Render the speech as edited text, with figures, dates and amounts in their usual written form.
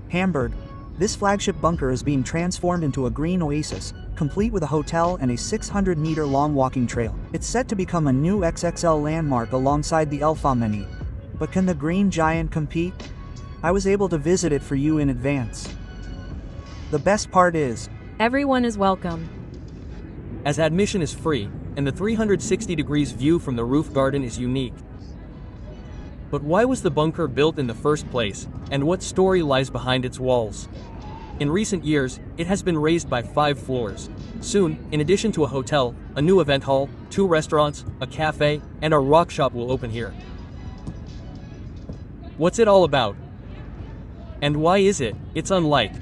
Hamburg. This flagship bunker is being transformed into a green oasis, complete with a hotel and a 600-meter-long walking trail. It's set to become a new XXL landmark alongside the Elfsamennie. But can the Green Giant compete? I was able to visit it for you in advance. The best part is, everyone is welcome. As admission is free, and the 360 degrees view from the roof garden is unique. But why was the bunker built in the first place, and what story lies behind its walls? In recent years, it has been raised by 5 floors. Soon, in addition to a hotel, a new event hall, 2 restaurants, a cafe, and a rock shop will open here. What's it all about? And why is it's unlike